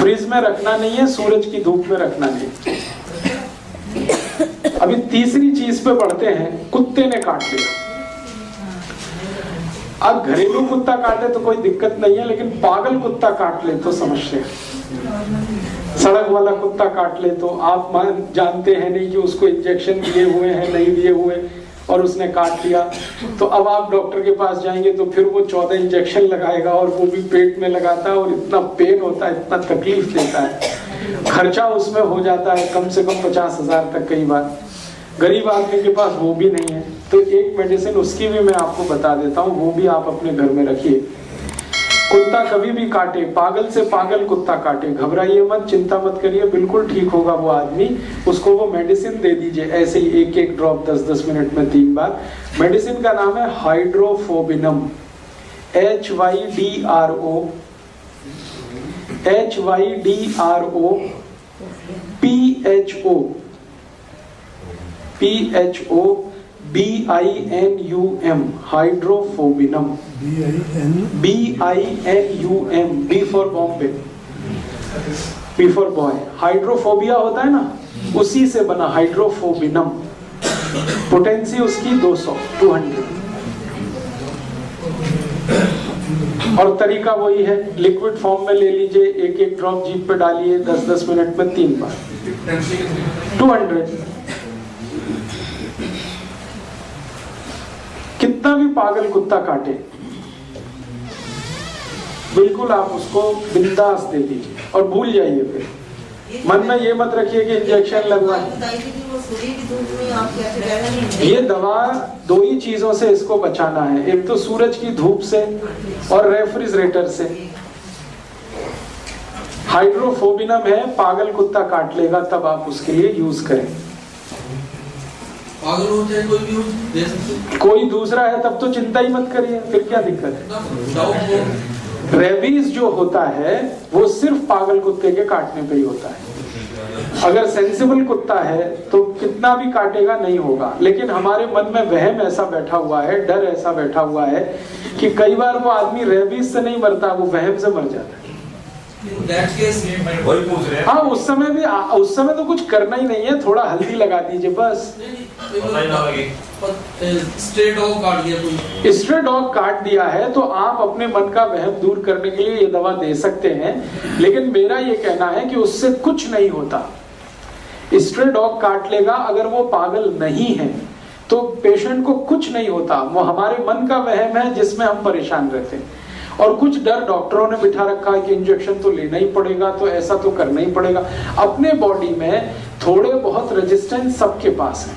Fridge में रखना नहीं है, सूरज की धूप में रखना नहीं। अभी तीसरी चीज पे बढ़ते हैं, कुत्ते ने काट लिया। अब घरेलू कुत्ता काटे तो कोई दिक्कत नहीं है, लेकिन पागल कुत्ता काट ले तो समस्या है। सड़क वाला कुत्ता काट ले तो आप जानते हैं नहीं कि उसको इंजेक्शन दिए हुए हैं नहीं दिए हुए, और उसने काट लिया तो अब आप डॉक्टर के पास जाएंगे तो फिर वो 14 इंजेक्शन लगाएगा, और वो भी पेट में लगाता है, और इतना पेन होता है, इतना तकलीफ देता है, खर्चा उसमें हो जाता है कम से कम 50,000 तक कई बार। गरीब आदमी के पास वो भी नहीं है, तो एक मेडिसिन उसकी भी मैं आपको बता देता हूँ, वो भी आप अपने घर में रखिए। कुत्ता कभी भी काटे, पागल से पागल कुत्ता काटे, घबराइए मत, चिंता मत करिए, बिल्कुल ठीक होगा वो आदमी। उसको वो मेडिसिन दे दीजिए ऐसे ही 1-1 ड्रॉप 10-10 मिनट में 3 बार। मेडिसिन का नाम है हाइड्रोफोबिनम, HYDRO BINUM, हाइड्रोफोबिनम, BINUM, B for Bombay, B for boy. Hydrophobia होता है ना, उसी से बना हाइड्रोफोबिनम। पोटेंसी उसकी 200 और तरीका वही है, लिक्विड फॉर्म में ले लीजिए, 1-1 ड्रॉप जीभ पे डालिए, 10-10 मिनट में 3 बार, 200। कितना भी पागल कुत्ता काटे, बिल्कुल आप उसको बिंदास दे दीजिए और भूल जाइए। फिर मन में ये मत रखिए कि इंजेक्शन लगवाए। ये दवा 2 ही चीजों से इसको बचाना है, एक तो सूरज की धूप से और रेफ्रिजरेटर से। हाइड्रोफोबिनम है, पागल कुत्ता काट लेगा तब आप उसके लिए यूज करें। पागल हो चाहे कोई भी हो दे सकते, कोई दूसरा है तब तो चिंता ही मत करिए, फिर क्या दिक्कत है। रेबीज जो होता है वो सिर्फ पागल कुत्ते के काटने पे ही होता है। अगर सेंसिबल कुत्ता है तो कितना भी काटेगा नहीं होगा, लेकिन हमारे मन में वहम ऐसा बैठा हुआ है, डर ऐसा बैठा हुआ है कि कई बार वो आदमी रेबीज से नहीं मरता, वो वहम से मर जाता है। हाँ, उस समय तो कुछ करना ही नहीं है, थोड़ा हल्दी लगा दीजिए बस। स्ट्रे डॉग काट दिया है तो आप अपने मन का वहम दूर करने के लिए ये दवा दे सकते हैं, लेकिन मेरा ये कहना है कि उससे कुछ नहीं होता। स्ट्रे डॉग काट लेगा, अगर वो पागल नहीं है तो पेशेंट को कुछ नहीं होता, वो हमारे मन का वहम है जिसमें हम परेशान रहते हैं। और कुछ डर डॉक्टरों ने बिठा रखा है कि इंजेक्शन तो लेना ही पड़ेगा, तो ऐसा तो करना ही पड़ेगा। अपने बॉडी में थोड़े बहुत रेजिस्टेंस सबके पास है।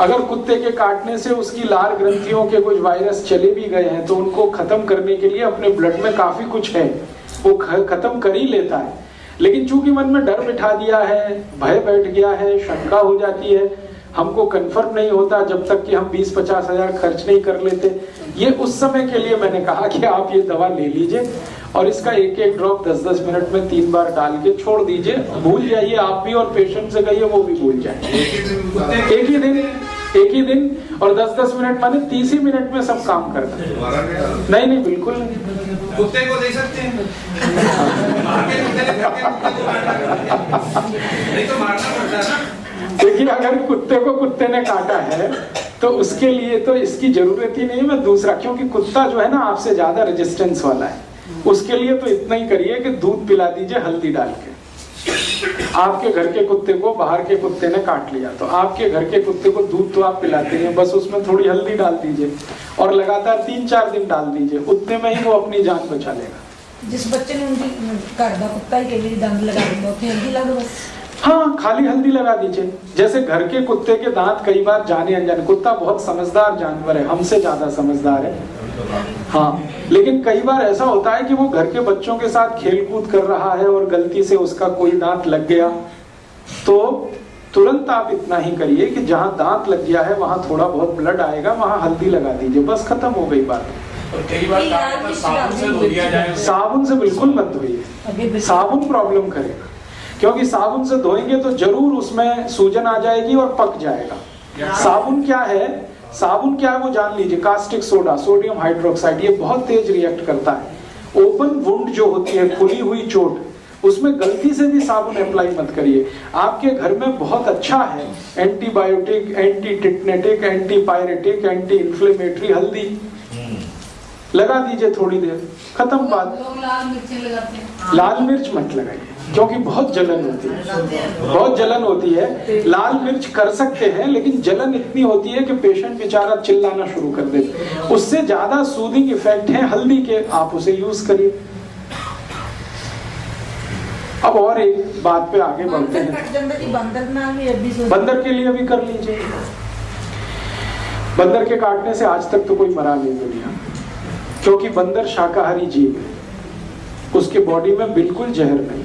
अगर कुत्ते के काटने से उसकी लार ग्रंथियों के कुछ वायरस चले भी गए हैं तो उनको खत्म करने के लिए अपने ब्लड में काफी कुछ है, वो खत्म कर ही लेता है। लेकिन चूंकि मन में डर बिठा दिया है, भय बैठ गया है, शंका हो जाती है, हमको कंफर्म नहीं होता जब तक कि हम 20-50 हजार खर्च नहीं कर लेते। ये उस समय के लिए मैंने कहा कि आप ये दवा ले लीजिए और इसका 1-1 ड्रॉप 10-10 मिनट में 3 बार डाल के छोड़ दीजिए, भूल जाइए आप भी और पेशेंट से कहिए वो भी भूल जाए। एक ही दिन और 10-10 मिनट माने 30 ही मिनट में सब काम करता है। नहीं बिल्कुल नहीं। कुत्ते को दे सकते हैं नहीं तो मारना पड़ता है। देखिए, अगर कुत्ते को कुत्ते ने काटा है तो उसके लिए तो इसकी जरूरत ही नहीं। मैं दूसरा, क्योंकि कुत्ता जो है ना आपसे ज्यादा रेजिस्टेंस वाला है, उसके लिए तो इतना ही करिए कि दूध पिला दीजिए हल्दी डाल के। आपके घर के कुत्ते को बाहर के कुत्ते ने काट लिया तो आपके घर के कुत्ते को दूध तो आप पिलाते हैं, बस उसमें थोड़ी हल्दी डाल दीजिए और लगातार 3-4 दिन डाल दीजिए, उतने में ही वो अपनी जान बचा लेगा। जिस बच्चे ने उनकी घर का कुत्ता ही के दंद लगा देंगे, उसमें हल्दी लगा दो बस। हाँ, खाली हल्दी लगा दीजिए। जैसे घर के कुत्ते के दांत कई बार जाने अनजाने, कुत्ता बहुत समझदार जानवर है, हमसे ज्यादा समझदार है। हाँ, लेकिन कई बार ऐसा होता है कि वो घर के बच्चों के साथ खेल कूद कर रहा है और गलती से उसका कोई दांत लग गया, तो तुरंत आप इतना ही करिए कि जहां दांत लग गया है वहां थोड़ा बहुत ब्लड आएगा, वहां हल्दी लगा दीजिए, बस खत्म हो गई बात। और कई बार साबुन से धो दिया जाए। साबुन से बिल्कुल मत धोइए, साबुन प्रॉब्लम करेगा, क्योंकि साबुन से धोएंगे तो जरूर उसमें सूजन आ जाएगी और पक जाएगा। साबुन क्या है वो जान लीजिए, कास्टिक सोडा, सोडियम हाइड्रोक्साइड, ये बहुत तेज रिएक्ट करता है। ओपन वुंड जो होती है, खुली हुई चोट, उसमें गलती से भी साबुन अप्लाई मत करिए। आपके घर में बहुत अच्छा है antibiotic, anti tetanic, anti pyretic, anti inflammatory हल्दी, लगा दीजिए थोड़ी देर, खत्म बात। लोग लाल मिर्च लगाते हैं। लाल मिर्च मत लगाइए क्योंकि बहुत जलन होती है, बहुत जलन होती है। लाल मिर्च कर सकते हैं लेकिन जलन इतनी होती है कि पेशेंट बेचारा चिल्लाना शुरू कर देता। उससे ज्यादा सूदिंग इफेक्ट है हल्दी के, आप उसे यूज करिए। अब और एक बात पे आगे बढ़ते हैं। बंदर के लिए भी कर लीजिए। बंदर के काटने से आज तक तो कोई मरा नहीं दुनिया, क्योंकि बंदर शाकाहारी जीव है, उसके बॉडी में बिल्कुल जहर नहीं।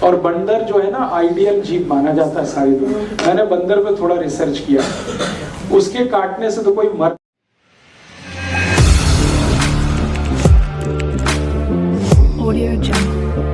और बंदर जो है ना आइडियल जीव माना जाता है सारी दुनिया। मैंने बंदर पे थोड़ा रिसर्च किया, उसके काटने से तो कोई मर Audio Jungle.